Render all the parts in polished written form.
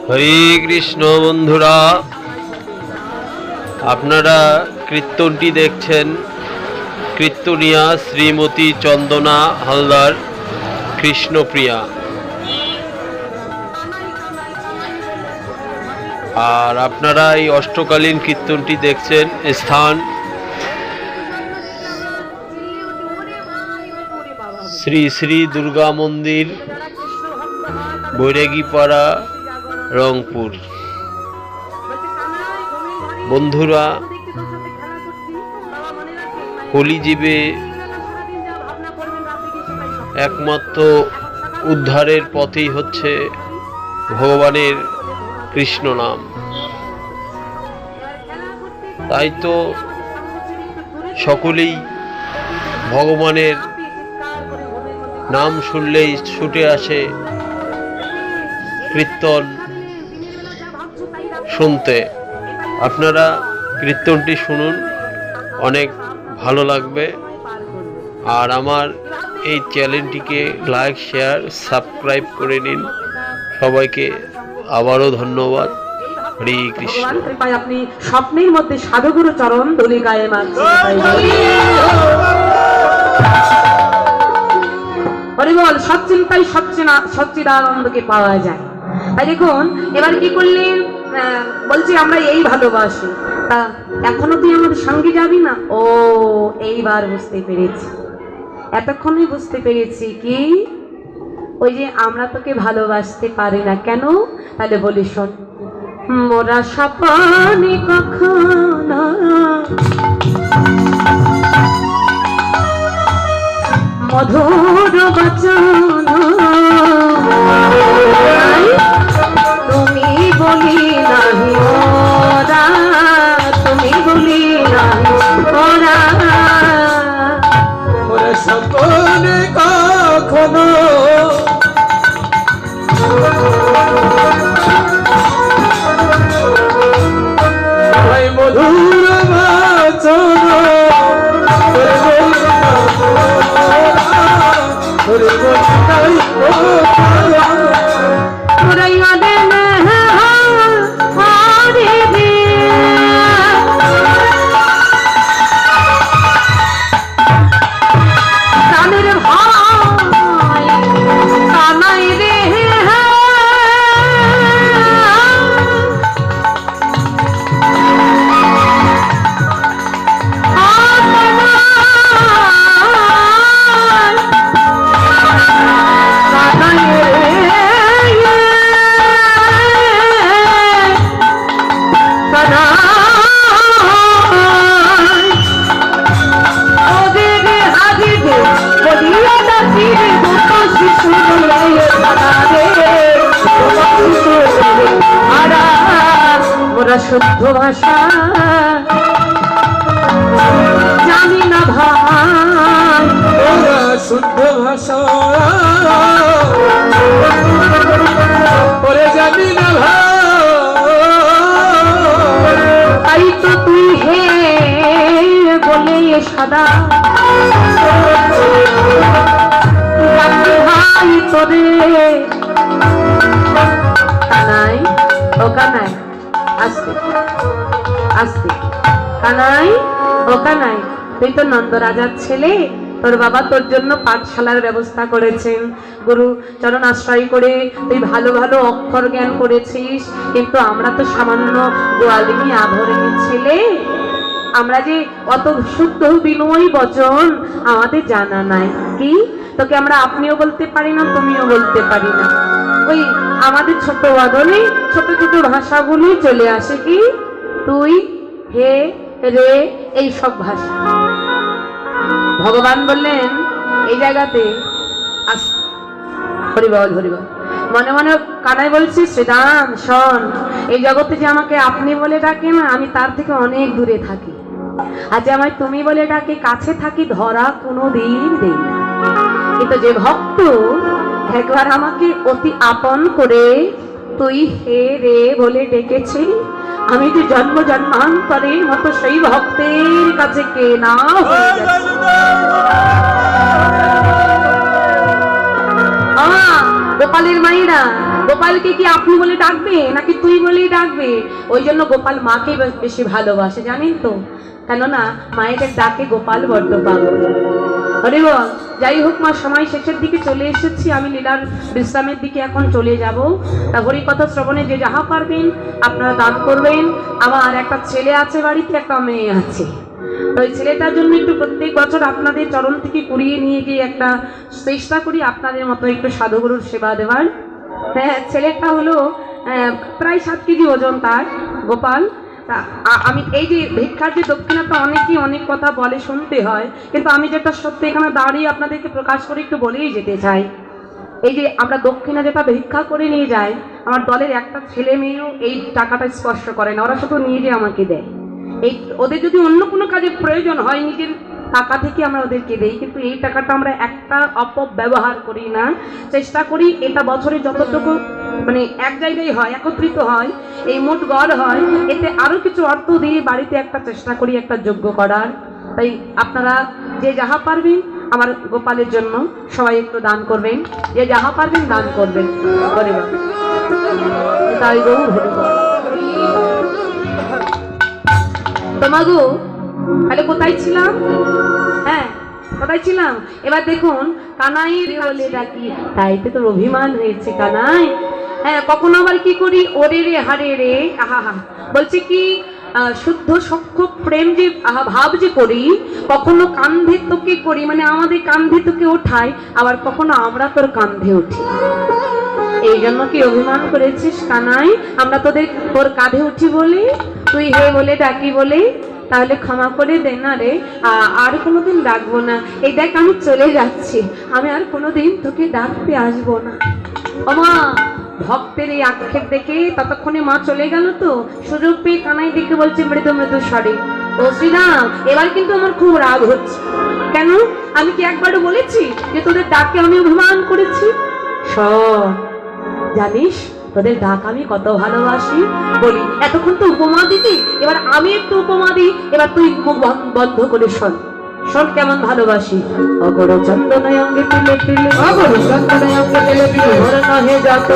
হরে কৃষ্ণ বন্ধুরা, আপনারা কীর্তনটি দেখছেন কীর্তনিয়া শ্রীমতী চন্দনা হালদার কৃষ্ণপ্রিয়া। আর আপনারা এই অষ্টকালীন কীর্তনটি দেখছেন স্থান শ্রী শ্রী দুর্গা মন্দির, বৈরাগীপাড়া, রংপুর। বন্ধুরা, কলিযুগে একমাত্র উদ্ধারের পথই হচ্ছে ভগবানের কৃষ্ণ নাম। তাই তো সকলেই ভগবানের নাম শুনলেই ছুটে আসে কীর্তন শুনতে। আপনারা কীর্তনটি শুনুন, অনেক ভালো লাগবে। আর আমার এই চ্যানেলটিকে লাইক, শেয়ার, সাবস্ক্রাইব করে নিন। সবাইকে আবারও ধন্যবাদ। হরে কৃষ্ণ। কৃপায় আপনি স্বপ্নের মধ্যে সাধুগুরু চরণ ধুলি গায়ে মানছেন। হরি বল। সচ্চিন্তায় সচ্চিদানন্দকে পাওয়া যায়। তাই দেখুন, এবার কি করলেন, বলছি আমরা এই ভালোবাসি, তা এখনো তুই আমাদের সঙ্গে যাবি না? ও, এইবার বুঝতে পেরেছি, এতক্ষণই বুঝতে পেরেছি কি, ওই যে আমরা তোকে ভালোবাসতে পারি না কেন। তাহলে বলি শোন, মোরা স্বপ্নে কখনো মধুর বচন তুমি বলি নাহি ওরা, তুমি বলি নাহি ওরা, মোরা স্বপ্নে কখনো মধুর বাচন শুদ্ধ ভাষা জানি না ভাই, ওরা শুদ্ধ ভাষা ওরে জানি না ভাই। তাই তো তুই হে বলে সাদা ভাই তোরে কানাই, ও কানাই, আস্তে আস্তে, কানাই, ও কানাই, তুই তো নন্দরাজার ছেলে, তোর বাবা তোর জন্য পাঠশালার ব্যবস্থা করেছেন, গুরু চরণ আশ্রয় করে তুই ভালো ভালো অক্ষর জ্ঞান করেছিস, কিন্তু আমরা তো সামান্য গোয়ালিনী আভরণী ছেলে, আমরা যে অত শুদ্ধ বিনয়ী বচন আমাদের জানা নাই। কি তোকে আমরা আপনিও বলতে পারি না, তুমিও বলতে পারি না, ওই আমাদের ছোট বাদনে ছোট ছোট ভাষাগুলি চলে আসে, কি তুই, হে, রে, এই সব ভাষা। ভগবান বললেন এই জায়গাতে হরিবল হরিবল। মনে মনে কানাই বলছি, শ্রীরাম শোন, এই জগতে যে আমাকে আপনি বলে ডাকে না, আমি তার থেকে অনেক দূরে থাকি, আর যে আমায় তুমি বলে ডাকে কাছে থাকি, ধরা কোনো দিন দেই না। কিন্তু যে ভক্ত একবার আমাকে অতি আপন করে তুই হে রে বলে ডেকেছে, আমি যে জন্ম জন্মান্তরের মতো সেই ভক্তের কাছে কে না হয়ে যাচ্ছি। গোপালের মায়েরা গোপালকে কি আপনি বলে ডাকবে নাকি তুই বলেই ডাকবে? ওই জন্য গোপাল মাকে বেশি ভালোবাসে, জানেন তো? কেননা মায়েদের ডাকে গোপাল বড্ড পাগল। আরে বল, যাই হোক মা, সময় শেষের দিকে চলে এসেছি, আমি লীলার বিশ্রামের দিকে এখন চলে যাব। তা হরি কথা শ্রবণে যে যাহা পারবেন আপনারা দান করবেন। আমার একটা ছেলে আছে বাড়িতে, একটা মেয়ে আছে। ওই ছেলেটার জন্য একটু প্রত্যেক বছর আপনাদের চরণ থেকে কুড়িয়ে নিয়ে গিয়ে একটা চেষ্টা করি আপনাদের মতো একটু সাধুগুরুর সেবা দেওয়ার। হ্যাঁ, ছেলেটা হলো প্রায় 7 কেজি ওজন তার, গোপাল। তা আমি এই যে ভিক্ষার যে দক্ষিণাটা অনেকেই অনেক কথা বলে, শুনতে হয়, কিন্তু আমি যেটা সত্যি এখানে দাঁড়িয়ে আপনাদেরকে প্রকাশ করে একটু বলেই যেতে চাই। এই যে আমরা দক্ষিণা যেটা ভিক্ষা করে নিয়ে যাই, আমার দলের একটা ছেলে মেয়েও এই টাকাটা স্পর্শ করে না, ওরা শুধু নিয়ে যেয়ে আমাকে দেয়। এই ওদের যদি অন্য কোনো কাজে প্রয়োজন হয় নিজের টাকা থেকে আমরা ওদেরকে দেই, কিন্তু এই টাকাটা আমরা একটা অপব্যবহার করি না। চেষ্টা করি এটা বছরে যতটুকু মানে এক জায়গায় হয়, একত্রিত হয়, এই মোট গড় হয়, এতে আরো কিছু অর্থ দিয়ে বাড়িতে একটা চেষ্টা করি একটা যোগ্য করার। তাই আপনারা যে যাহা পারবেন আমার গোপালের জন্য সবাই একটু দান করবেন, যে যাহা পারবেন দান করবেন। তাই গৌর হরি বল। তোমাগো তাহলে কোথায় ছিলাম? হ্যাঁ, কোথায় ছিলাম? এবার দেখুন, কানাইয়ের বলে ডাকি, তাইতে তোর অভিমান হয়েছে কানাই। হ্যাঁ, কখনো আবার কি করি, ওরে রে হারে রে, আহা হা, বলছে কি শুদ্ধ সখ্য প্রেম যে ভাব যে করি, কখনো কান্ধে তোকে করি, মানে আমাদের কান্ধে তোকে ওঠাই, আবার কখনো আমরা তোর কান্ধে উঠি। এই জন্য কি অভিমান করেছিস কানাই? আমরা তোর কাঁধে উঠি বলে, তুই হে বলে ডাকি বলে, তাহলে ক্ষমা করে দে না রে, আর কোনোদিন ডাকবো না। এই দেখ আমি চলে যাচ্ছি, আমি আর কোনোদিন তোকে ডাকতে আসবো না। ও মা, ভক্তের এই আক্ষেপ দেখে ততক্ষণে মা চলে গেল, তো সুযোগ পেয়ে কানাই দেখে বলছে মৃদু মৃদু স্বরে, ও শ্রীরাম, এবার কিন্তু আমার খুব রাগ হচ্ছে। কেন? আমি কি একবারও বলেছি যে তোদের ডাকে আমি অভিমান করেছি? সব জানিস, তোদের ডাক আমি কত ভালোবাসি। বলি এতক্ষণ তো উপমা দিতি, এবার আমি একটু উপমা দিই, এবার তুই মুখ বন্ধ করে শোন। শোন কেমন ভালোবাসি। অগর চন্দনায় অঙ্গে তিলে তিলে, অগর চন্দনায় অঙ্গে তিলে তিলে, ওরে নহে যত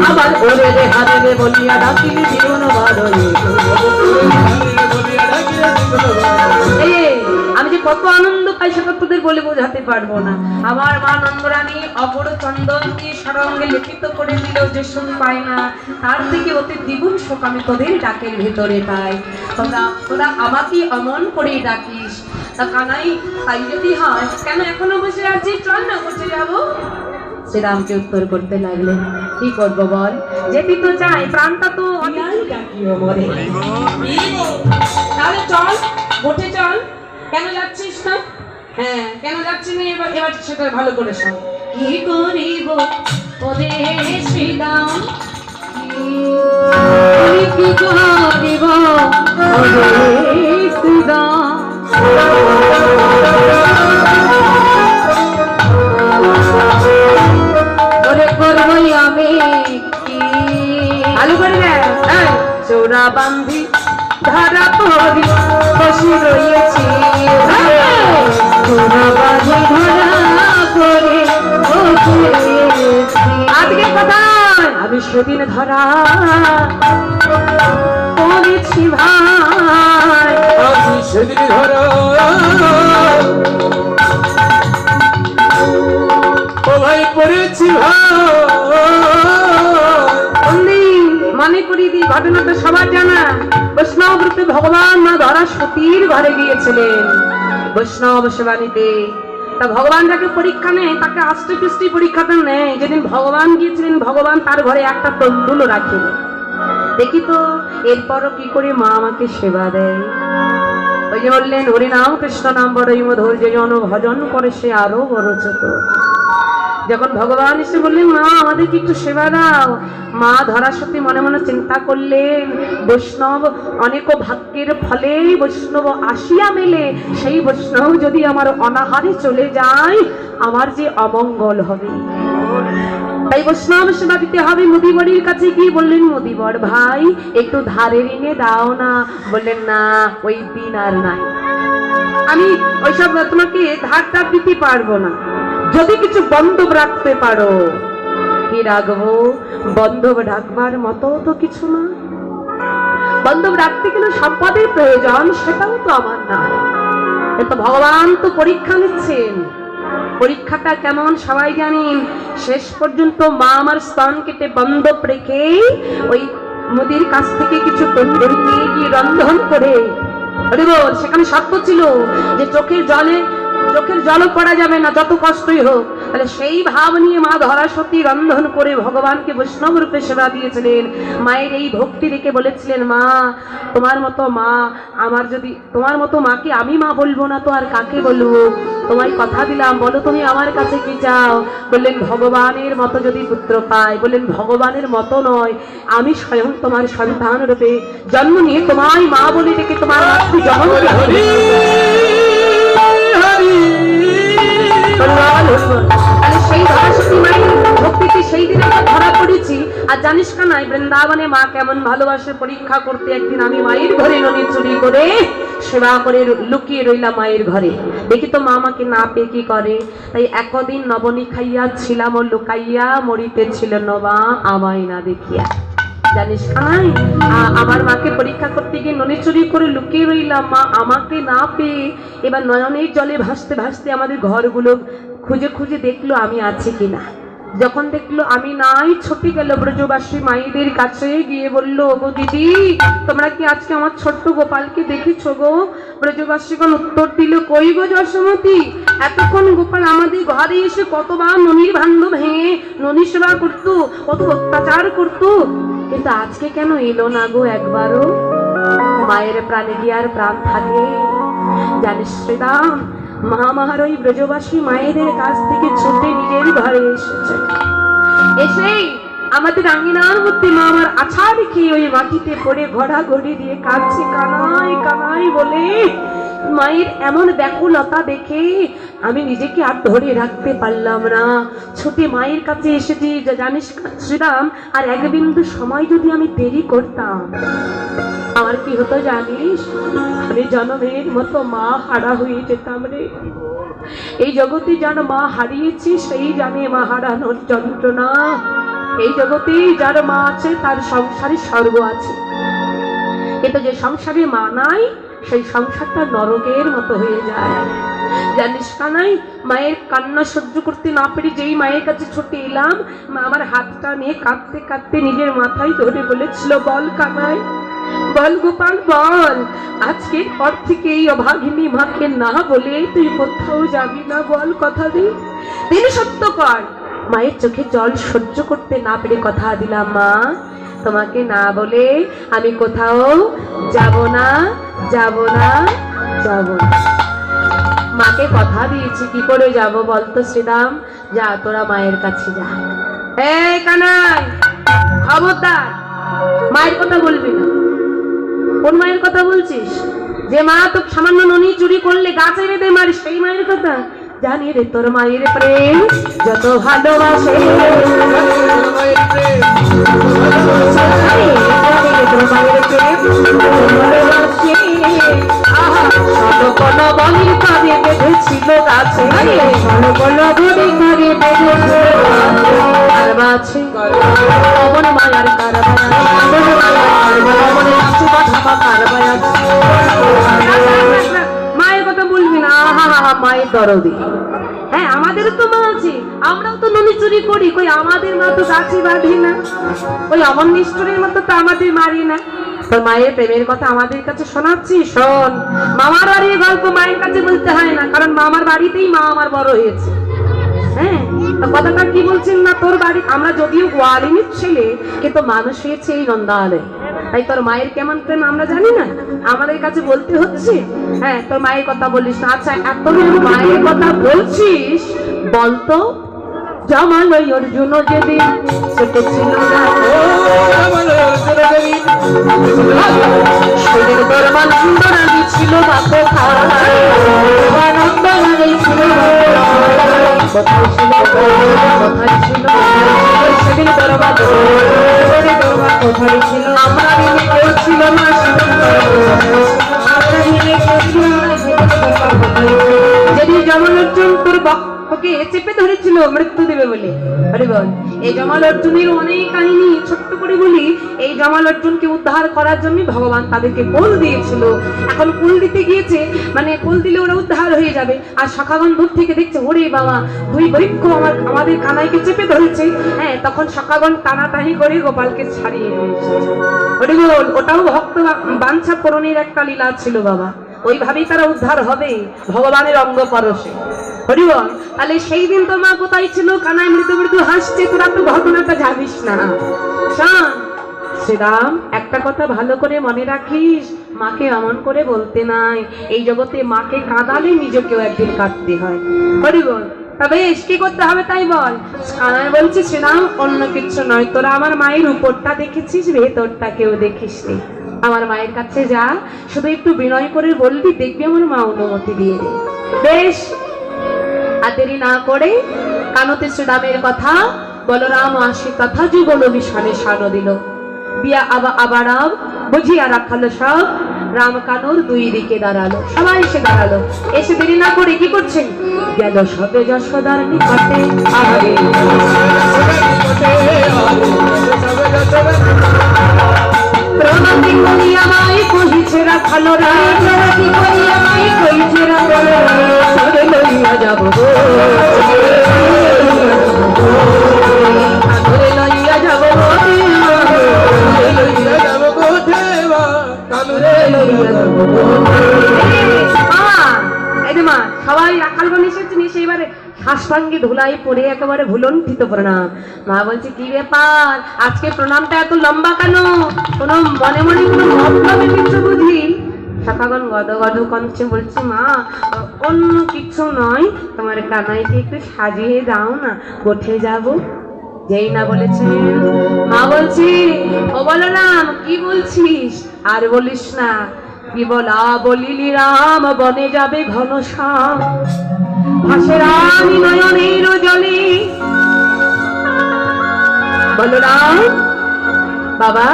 আবার ওরে রে হারে রে বলিয়া ডাকিলি জীবন বারণে। আমি যে কত আনন্দ পাই সেটা তোদের বলে বোঝাতে পারবো না। আমার মা নন্দরানী অপর চন্দনকে সরঙ্গে লিখিত করে দিলেও যে সুখ পায় না, তার থেকে অতি দ্বিগুণ সুখ আমি তোদের ডাকের ভেতরে পাই। তোরা আমাকে অমন করে ডাকিস। তা কানাই, তাই যদি হয় কেন এখনো বসে আছি, চল না বসে যাবো। শ্রীরামকে উত্তর করতে লাগলেন, কি করবো বল, যেতে তো চাই, প্রাণটা তো ডাকিও মরে। তাহলে চল, বসে চল। কেন যাচ্ছিস না? হ্যাঁ, কেন যাচ্ছি না এবার সেটা ভালো করে শোন। কি করিব ওরে শ্রীরাম, কি করিব ওরে শ্রীরাম, ওরে করবই আমি কি। ভালো করে দেখ, চোরা বান্ধি ধারা পরি বসে রয়েছি, আজকে কোথায় আমি সেদিন ধরা পড়েছি ভাই, আমি সেদিন ধরা ও ভাই পড়েছি ভাই। মনে করি দিই ঘটনাটা সবার জানা। বৈষ্ণব রূপে ভগবান মা ধরা সতীর ঘরে গিয়েছিলেন বৈষ্ণব সেবানিতে। তা ভগবান যাকে পরীক্ষা নেয় তাকে আষ্টে পৃষ্টি পরীক্ষাটা নেয়। যেদিন ভগবান গিয়েছিলেন, ভগবান তার ঘরে একটা তন্ডুলও রাখেন। দেখি তো এরপরও কি করে মা আমাকে সেবা দেয়। ওই যে বললেন, হরিনাম কৃষ্ণ নাম বড়ই মধুর, যে জন ভজন করে সে আরো বড় ছোট। যখন ভগবান এসে বললেন, মা আমাদেরকে একটু সেবা দাও, মা ধরা সত্যি মনে মনে চিন্তা করলেন, বৈষ্ণব অনেক ভাগ্যের ফলে বৈষ্ণব আসিয়া মেলে, সেই বৈষ্ণব যদি আমার অনাহারে চলে যায়, আমার যে অমঙ্গল হবে। তাই বৈষ্ণব সেবা দিতে হবে। মুদিবরের কাছে গিয়ে বললেন, মুদিবর ভাই একটু ধারে ঋণে দাও না। বললেন, না ওই দিন আর নাই, আমি ওইসব তোমাকে ধার দিতে পারবো না। যদি কিছু বন্ধব রাখতে পারো। কি রাখবো? বন্ধব রাখবার মতো তো কিছু না। বন্ধব রাখতে গেলে সম্পদের প্রয়োজন, সেটাও তো আমার না। তো ভগবান তো পরীক্ষা নিচ্ছেন। পরীক্ষাটা কেমন সবাই জানেন। শেষ পর্যন্ত মা আমার স্তন কেটে বন্ধব রেখে ওই মুদির কাছ থেকে কিছু তন্দুরি নিয়ে গিয়ে রন্ধন করে, সেখানে শর্ত ছিল যে চোখের জলও পড়া যাবে না, যত কষ্টই হোক। তাহলে সেই ভাব নিয়ে মা ধরাসতী রন্ধন করে ভগবানকে বৈষ্ণব রূপে সেবা দিয়েছিলেন। মায়ের এই ভক্তি দেখে বলেছিলেন, মা তোমার মতো মা আমার, যদি তোমার মতো মাকে আমি মা বলবো না তো আর কাকে বলবো? তোমায় কথা দিলাম, বলো তুমি আমার কাছে কি চাও? বললেন ভগবানের মতো যদি পুত্র পাই। বললেন ভগবানের মতো নয়, আমি স্বয়ং তোমার সন্তান রূপে জন্ম নিয়ে তোমায় মা বলে ডেকে তোমার মাতৃ জন্ম সেই ধরাসতী মায়ের ভক্তিতে সেই দিন আমরা ধরা পড়েছি। আর জানিস কানাই, বৃন্দাবনে মা কেমন ভালোবাসে পরীক্ষা করতে। একদিন আমি মায়ের ঘরে ননি চুরি করে সেবা করে লুকিয়ে রইলাম মায়ের ঘরে। দেখি তো মা আমাকে না পেয়ে কি করে। তাই একদিন নবনী খাইয়া ছিলাম ও লুকাইয়া, মরিতে ছিল নবা আমায় না দেখিয়া। জানিস কানাই, আমার মাকে পরীক্ষা করতে গিয়ে ননি চুরি করে লুকিয়ে রইলাম, মা আমাকে না পেয়ে এবার নয়নের জলে ভাসতে ভাসতে আমাদের ঘরগুলো খুঁজে খুঁজে দেখলো আমি আছি কিনা। যখন দেখলো আমি নাই, ছুটে গেল ব্রজবাসী মায়েদের কাছে, গিয়ে বললো, গো দিদি তোমরা কি আজকে আমার ছোট্ট গোপালকে দেখেছো গো? ব্রজবাসীগণ উত্তর দিল, কই গো যশোমতী, এতক্ষণ গোপাল আমাদের ঘরে এসে কতবার ননির ভাণ্ড ভেঙে ননি সেবা করতো, কত অত্যাচার করতো, কিন্তু আজকে কেন এলো না গো একবারও? মায়ের প্রাণে কি আর প্রাণ থাকে? জানিস শ্রীরাম, মা আমার ওই ব্রজবাসী মায়েদের কাছ থেকে ছুটে নিজের ঘরে এসেছে। এসেই আমাদের আঙ্গিনার মধ্যে মা আমার আছাড় খেয়ে ওই মাটিতে পড়ে ঘোড়াঘড়ি দিয়ে কাঁদছে, কানাই কানাই বলে। মায়ের এমন ব্যাকুলতা দেখে আমি নিজেকে আর ধরে রাখতে পারলাম না, ছুটে মায়ের কাছে এসেছি। জানিস শ্রীরাম, আর এক বিন্দু সময় যদি আমি দেরি করতাম, আমার কি হতো জানিস? আমি জনমের মতো মা হারা হয়ে যেতাম রে। এই জগতে যার মা হারিয়েছি সেই জানে মা হারানোর যন্ত্রণা। এই জগতে যার মা আছে তার সংসারে স্বর্গ আছে, কিন্তু যে সংসারে মা নাই সেই সংসারটা নরকের মতো হয়ে যায়। জানিস কানাই, মায়ের কান্না সহ্য করতে না পেরে যেই মায়ের কাছে ছুটে এলাম, মা আমার হাতটা নিয়ে কাঁদতে কাঁদতে নিজের মাথায় ধরে বলেছিল, বল কানাই, বল গোপাল বল, আজকের পর থেকে এই অভাগিনী মাকে না বলে তুই কোথাও যাবি না, বল কথা দি, দিন সত্য কর। মায়ের চোখে জল সহ্য করতে না পেরে কথা দিলাম, মা তোমাকে না বলে আমি কোথাও যাব না, যাব না, যাব না। মাকে কথা দিয়েছি, কি করে যাব বলতো শ্রীরাম? যা তোরা মায়ের কাছে যা। এই কানাই, খবরদার মায়ের কথা বলবি না। কোন মায়ের কথা বলছিস? যে মা তো সামান্য ননি চুরি করলে গাছে বেঁধে মারি, সেই মায়ের কথা? জানি রে তোর মায়ের প্রেম যত ভালোবাসে, বেঁধেছিল গাছে, মায়ের কথা বলবি না। মায়ের দরদি, হ্যাঁ আমাদেরও তো মা আছে, আমরাও তো ননি চুরি করি, কই আমাদের মা তো গাছে বাঁধে না, ওই অমন নিষ্ঠুরের মতো তো আমাদের মারি না। তোর মায়ের প্রেমের কথা আমাদের কাছে শোনাচ্ছি, শোন। মামার বাড়ির গল্প মায়ের কাছে বলতে হয় না, কারণ মামার বাড়িতেই মা আমার বড় হয়েছে। হ্যাঁ, কথাটা কি বলছেন না, তোর বাড়ি আমরা যদিও গোয়ালিনীর ছেলে, কিন্তু মানুষ হয়েছে এই নন্দালয়ে। তাই তোর মায়ের কেমন প্রেম আমরা জানি না, আমাদের কাছে বলতে হচ্ছে। হ্যাঁ, তোর মায়ের কথা বলিস না। আচ্ছা, এত মায়ের কথা বলছিস, বলতো জামালয় অর্জুন যেদিন ছেটেছিল ছিল বাপে কোথায় ছিল, কোথায় ছিল সেদিন দরবার, কোথায় ছিল আমরা মিলে কেউ ছিল না, আমরা মিলে কেউ ছিল না। যেদিন যেমন অর্জুন তোর ওকে চেপে ধরেছিল মৃত্যু দেবে বলে। আরে বল, এই জমাল অর্জুনের অনেক কাহিনী ছোট্ট করে বলি। এই জমাল অর্জুনকে উদ্ধার করার জন্য ভগবান তাদেরকে কোল দিয়েছিল। এখন কোল দিতে গিয়েছে, মানে কোল দিলে ওরা উদ্ধার হয়ে যাবে। আর সখাগণ দূর থেকে দেখছে, ওরে বাবা, দুই বৃক্ষ আমাদের কানাইকে চেপে ধরেছে। হ্যাঁ, তখন সখাগণ টানাটানি করে গোপালকে ছাড়িয়ে নিয়ে এসেছে। ওরে বল, ওটাও ভক্ত বাঞ্ছা পূরণের একটা লীলা ছিল বাবা। ওইভাবেই তারা উদ্ধার হবে ভগবানের অঙ্গ পরশে। হরিবল, তাহলে সেই দিন তোর মা কোথায় ছিল? কানায় মৃদু মৃদু হাসছে, তোরা তো ঘটনাটা জানিস না। শোন শ্রীরাম, একটা কথা ভালো করে মনে রাখিস, মাকে এমন করে বলতে নাই। এই জগতে মাকে কাঁদালে নিজেকেও একদিন কাঁদতে হয়। হরিবল, তবে কি করতে হবে তাই বল। কানায় বলছি, শ্রীরাম অন্য কিছু নয়, তোরা আমার মায়ের উপরটা দেখেছিস, ভেতরটা কেউ দেখিস নি। আমার মায়ের কাছে যা, শুধু একটু বিনয় করে বলবি, দেখবি আমার মা অনুমতি দিয়ে দে। বেশ, আর দেরি না করে কানতে শ্রীরামের কথা বলরাম আসি কথা যুগল মিশনে সানো দিল। বিয়া আবার বুঝিয়া রাখালো সব, রাম কানুর দুই দিকে দাঁড়ালো। সবাই এসে দাঁড়ালো। এসে দেরি না করে কি করছেন? গেল সবে যশোদার নিকটে, আরে প্রণতি করিয়া মাই কহিছে রাখালো রাম, প্রণতি করিয়া মাই কহিছে রাখালো রাম, সরে লইয়া যাব গো, কানরে লইয়া যাব গো, লইয়া যাব গো দেবা, কানরে লইয়া যাব গো। এই যে মা, সবাই রাখালগণ এসেছেন, এসে এবারে সাষ্টাঙ্গে ধুলাই পড়ে একেবারে ভুলণ্ঠিত প্রণাম। মা বলছে, কি ব্যাপার আজকে প্রণামটা এত লম্বা কেন? কোনো মনে মনে কোনো মতলবে কিছু বুঝি? সখাগণ গদ গদ কণ্ঠে বলছে, মা অন্য কিছু নয়, তোমার কানাইকে একটু সাজিয়ে দাও না, কোঠে যাব। যেই না বলেছেন, মা বলছি, ও বলরাম কি বলছিস? আর বলিস না, কি বলা বলিলি রাম, বনে যাবে ঘনশ্যাম, ভাসে রানী নয়নের জলে। বলরাম বাবা,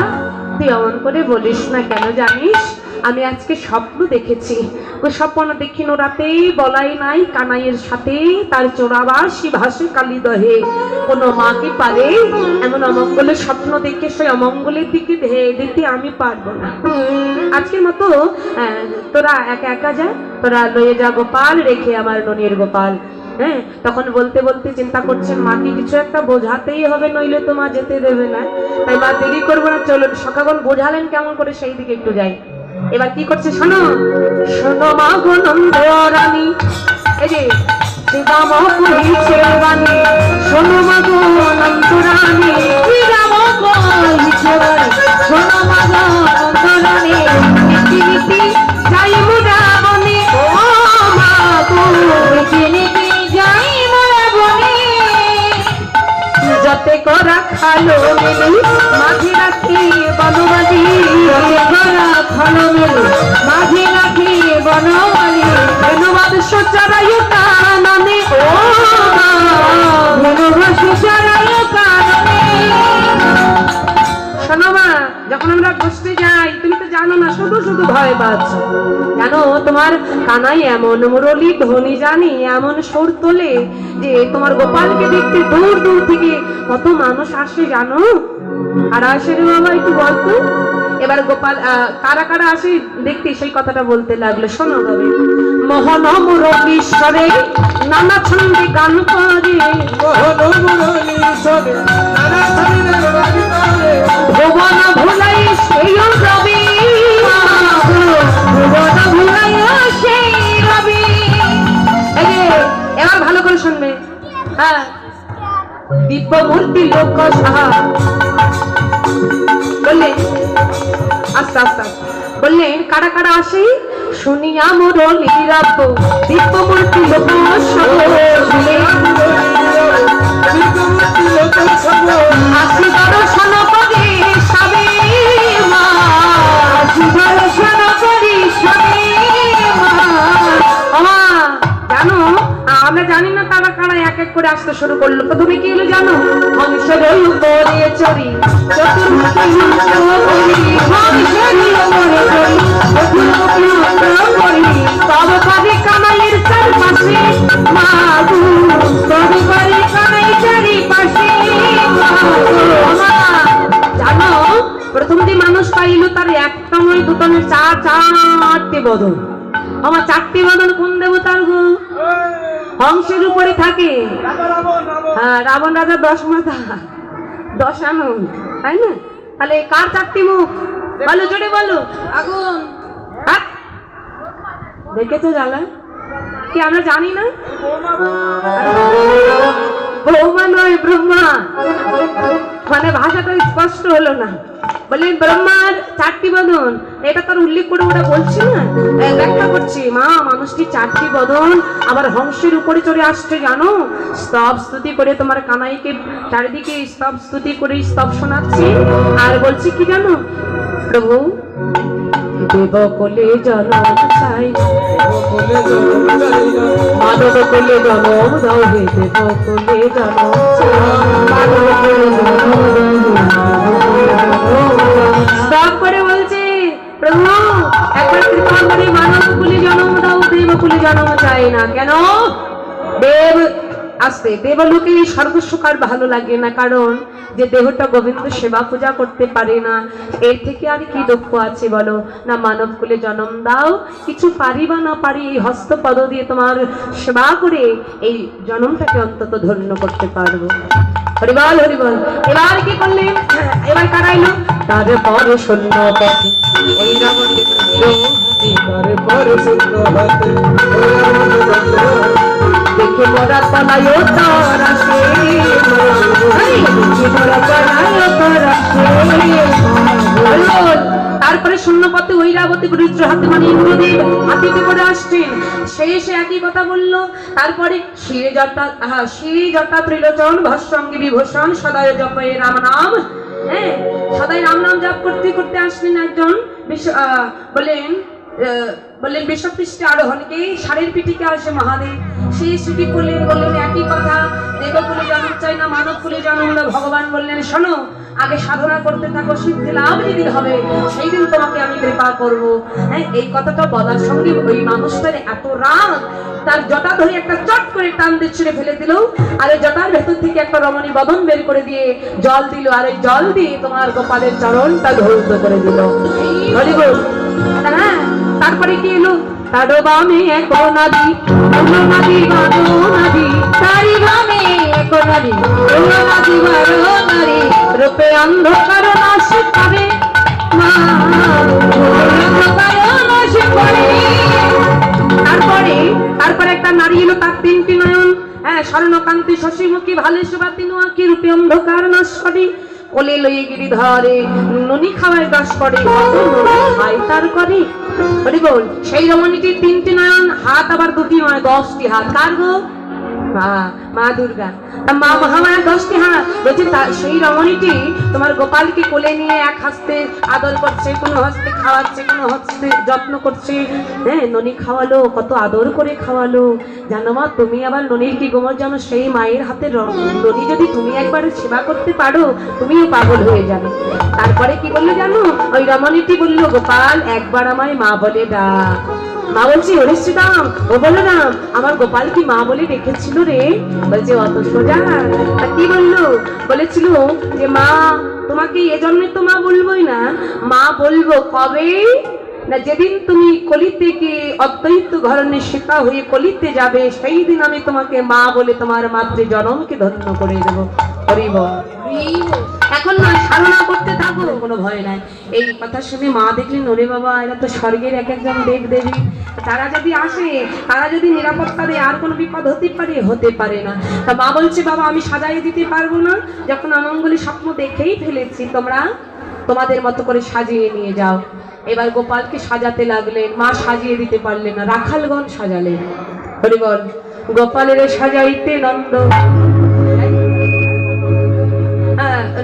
তুই অমন করে বলিস না কেন জানিস? আমি আজকে স্বপ্ন দেখেছি। ওই স্বপ্ন দেখিনো রাতেই বলাই নাই, কানাইয়ের সাথে তার চোরাবাসী ভাসে কালিদহে। কোন মা কি পারে এমন অমঙ্গলের স্বপ্ন দেখে সেই অমঙ্গলের দিকে ধেয়ে দিতে? আমি পারবো না। আজকের মতো তোরা একা একা যা, তোরা লয়ে যা গোপাল, রেখে আমার ননির গোপাল। হ্যাঁ, তখন বলতে বলতে চিন্তা করছেন, মাকে কিছু একটা বোঝাতেই হবে, নইলে তো মা যেতে দেবে না। তাই মা দেরি করবো না, চলো। সখাগণ বোঝালেন কেমন করে, সেই দিকে একটু যাই। এবার কি করছে শোনো, শোনো মা গো নন্দ রানী, এই যে শ্রীরাম কহিছে বাণী, শোনো মা গো নন্দ রানী, শ্রীরাম কহিছে বাণী, শোনো মা গো নন্দ রানী, নীতি নীতি যাই মুরা বনে, ও মা গো নীতি নীতি যাই মুরা বনে, যতে করা খালো মিলি মাঝে রাখি বনমালী, যতে করা খালো মিলি মাঝে রাখি বনমালী, ধন্যবাদ সুচারায় কাননে, ও মা ধন্যবাদ সুচারায় কাননে। শোনো মা, যখন আমরা বসতে যাই, তুমি তো জানো না, শুধু শুধু ভয় পাচ্ছ। জানো তোমার কানাই এমন মুরলী ধ্বনি জানি, এমন সুর তোলে যে তোমার গোপালকে দেখতে দূর দূর থেকে কত মানুষ আসে জানো। আর আসে রে বাবা, একটু বলতো। এবার গোপাল কারা কারা আসে দেখতে, সেই কথাটা বলতে লাগলো। শোনো তবে, মোহন মুরলীশ্বরে নানা ছন্দে গান করে, মোহন মুরলীশ্বরে নানা ছন্দে গান করে, ভুবন ভুলাই সেই রবি, ভুবন ভুলাই সেই রবি। এবার ভালো করে শুনবে। হ্যাঁ, দিব্যমূর্তি লোক সাহা বললে, আস্তে আস্তে বললেন, কারা কারা আসে শুনিয়া মুরলী রাব্য, দিব্যমূর্তি লোক আসি দর্শন করে সবে মা, আসি দর্শন করি সবে মা। জানো আমরা জানি না তারা কারা এক এক করে আসতে শুরু করলো। প্রথমে কি হলো জানো? হংসের উপরে চড়ি, চতুর্মুখী হংস করি, হংসের উপরে চড়ি, চতুর্মুখী হংস করি, তব কাঁদে কানাইয়ের চারপাশে, মা গো প্রথম যে মানুষ পাইল তার একটা নয় দুটো নয় চারটে বদন। আমার চারটে বদন কোন দেবতার গো? হংসের উপরে থাকে। হ্যাঁ, রাবণ রাজা 10 মাথা 10 আনন্দ, তাই না? তাহলে কার চারটি মুখ বলো, জোরে বলো। আগুন। দেখেছো জ্বালা কি আমরা জানি না? বৌমা নয় ব্রহ্মা, মানে ভাষাটা স্পষ্ট হলো না। বলে ব্রহ্মার 4টি বদন, এটা তার উল্লেখ করে ওরা বলছি না, ব্যাখ্যা করছি। মা মানুষটি 4টি বদন, আবার হংসের উপরে চড়ে আসছে জানো, স্তব স্তুতি করে তোমার কানাইকে চারিদিকে স্তব স্তুতি করে স্তব শোনাচ্ছি। আর বলছি কি জানো, প্রভু দেব কোলে জনম চাই, মানব কোলে জনম দাও হে, দেব কোলে জনম মানব কোলে জনম করে বলছে প্রভু একবার কৃপা করে মানব কুলে জনম দাও, দেব কুলে জনম চাই না। কেন? দেব আসতে দেবলোকে এই স্বর্গসুখার ভালো লাগে না, কারণ যে দেহটা গোবিন্দ সেবা পূজা করতে পারে না, এর থেকে আর কি দুঃখ আছে বলো না? মানব কুলে জন্ম দাও, কিছু পারি বা না পারি এই হস্তপদ দিয়ে তোমার সেবা করে এই জন্মটাকে অন্তত ধন্য করতে পারবো। হরিবল হরিবল। এবার কি করলেন? এবার কারাইলো তারপর শূন্য পথে ওই রাবণ দেখে মোরা পালায় তার আসে, তারপরে শূন্য পথে ঐরাবতী বৃত্র হাতে মানে ইন্দ্রদেব হাতিতে করে আসছেন। সে এসে একই কথা বললো। তারপরে শিরে জটা ত্রিলোচন ভস্যঙ্গী বিভূষণ সদায় জপে রাম নাম। হ্যাঁ, সদাই রাম নাম জপ করতে করতে আসলেন একজন। বললেন বিশ্বপৃষ্ঠে আরোহণকে ষাঁড়ের পিঠিকে আসে মহাদেব। সেই স্মৃতি করলেন, বললেন একই কথা, দেবকুলে জন্ম চাই না মানব কুলে জন্ম না। ভগবান বললেন শোনো, আগে সাধনা করতে থাকো, সিদ্ধি লাভ যেদিন হবে সেই দিন তোমাকে আমি কৃপা করব। হ্যাঁ, এই কথাটা বলার সঙ্গে ওই মানুষটার এত রাগ, তার জটা ধরে একটা চট করে টান দিয়ে ছিঁড়ে ফেলে দিল, আর এই জটার ভেতর থেকে একটা রমণী বদন বের করে দিয়ে জল দিল, আর এই জল দিয়ে তোমার গোপালের চরণটা ধৌত করে দিল। হ্যাঁ, তারপরে কি এলো? তারো বামে এক নদী, অন্য নদী বারো নদী, তারি বামে এক নদী, অন্য নদী বারো নদী, রূপে অন্ধকার নাশ করে মা, অন্ধকার নাশ করে। তারপরে একটা নারী এলো, তার 3টি নয়ন, হ্যাঁ, স্বর্ণকান্তি শশীমুখী ভালে সুবাতি নোয়াকি, রূপে অন্ধকার নাশ করে। কোলে লইয়ে গিরিধরে নুনি খাওয়ায় 10 করে, খাই তার করে। বল সেই রমণীটির 3টি নয়ন, হাত আবার 2টি নয়, 10টি হাত। কার গো? মা দুর্গা। মা মহামায়া 10টি হাত। বলছে সেই রমণীটি তোমার গোপালকে কোলে নিয়ে এক হস্তে আদর করছে, কোনো হস্তে খাওয়াচ্ছে, কোনো হস্তে যত্ন করছে। হ্যাঁ, ননি খাওয়ালো, কত আদর করে খাওয়ালো জানো মা। তুমি আবার ননির কি গোমর জানো? সেই মায়ের হাতে ননি যদি তুমি একবার সেবা করতে পারো তুমিও পাগল হয়ে যাবে। তারপরে কি বললো জানো? ওই রমণীটি বললো গোপাল একবার আমায় মা বলে ডাক। মা বলছি হরিশ্রীদাম, ও বলো না আমার গোপাল কি মা বলে রেখেছিল রে? বলছে অত সোজা? কি বললো? বলেছিল যে মা তোমাকে এজন্যে তো মা বলবোই না, মা বলবো কবে না যেদিন তুমি কলিতে কি অদ্বৈত ঘরণে শিক্ষা হয়ে কলিতে যাবে, সেই দিন আমি তোমাকে মা বলে তোমার মাতৃ জনমকে ধন্য করে দেবো। হরিব। এখন না সাধনা করতে থাকো, কোনো ভয় নাই। এই কথা শুনে মা দেখলেন ওরে বাবা, এরা তো স্বর্গের এক একজন দেব দেবী, তারা যদি আসে, তারা যদি নিরাপত্তা দেয়, আর কোনো বিপদ হতে পারে না। তা মা বলছে বাবা আমি সাজাই দিতে পারবো না, যখন অমঙ্গলী স্বপ্ন দেখেই ফেলেছি, তোমরা তোমাদের মতো করে সাজিয়ে নিয়ে যাও। এবার গোপালকে সাজাতে লাগলেন, মা সাজিয়ে দিতে পারলেন না, রাখালগণ সাজালেন। হরিবল। গোপালের সাজাইতে নন্দ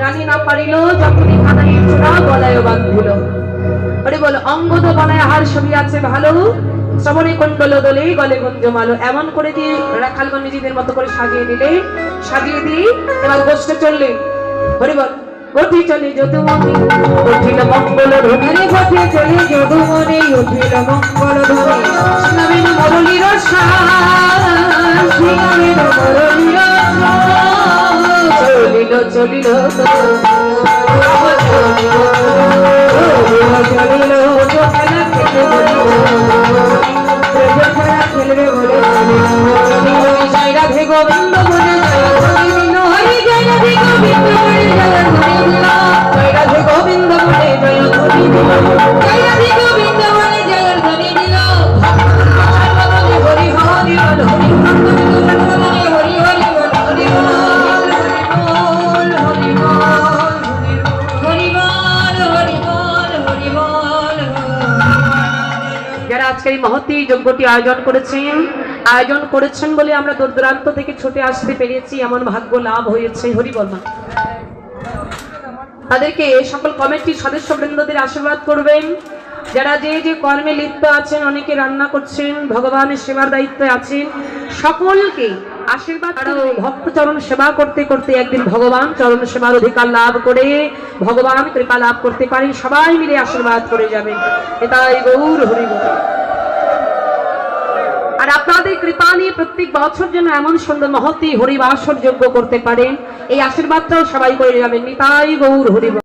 রানী না পারিল, যখনই কানাই চূড়া গলায় বাঁধিল। আরে বলো অঙ্গদ বানায় হার ছবি আছে ভালো, শ্রবণে কুণ্ডল দোলে গলে গুঞ্জমালো, এমন করে দিয়ে রাখালগণ নিজেদের মতো করে সাজিয়ে দিলে, সাজিয়ে দিয়ে এবার গোষ্ঠে চললে। হরি বল। গঠি চলে যদুমণি উঠিল মঙ্গল ধ্বনি, গঠি চলে যদুমণি উঠিল মঙ্গল ধ্বনি, নবীন মরলির নবীন মরলির চলিল চলিল জয় রাধে গোবিন্দ বলে জয়ের ধ্বনি দিল। হরি হরি বল, হরি হরি হরি বল, হরি বল, হরি বল, হরি বল, হরি বল, হরি বল। যারা আজকের এই মহতী যজ্ঞটি আয়োজন করেছেন বলে আমরা দূর দূরান্ত থেকে ছুটে আসতে পেরেছি, এমন ভাগ্য লাভ হয়েছে। হরি বল মা। তাদেরকে সকল কমিটির সদস্যবৃন্দদের আশীর্বাদ করবেন। যারা যে যে কর্মে লিপ্ত আছেন, অনেকে রান্না করছেন, ভগবানের সেবার দায়িত্বে আছেন, সকলকে আশীর্বাদ করো। ভক্ত চরণ সেবা করতে করতে একদিন ভগবান চরণ সেবার অধিকার লাভ করে ভগবান কৃপা লাভ করতে পারেন। সবাই মিলে আশীর্বাদ করে যাবেন। এটাই গৌর হরি বল। আর আপনাদের কৃপা নিয়ে প্রত্যেক বছর যেন এমন সুন্দর মহতী হরিবাসর যজ্ঞ করতে পারেন, এই আশীর্বাদটাও সবাই করে যাবেন। নিতাই গৌর হরি বল।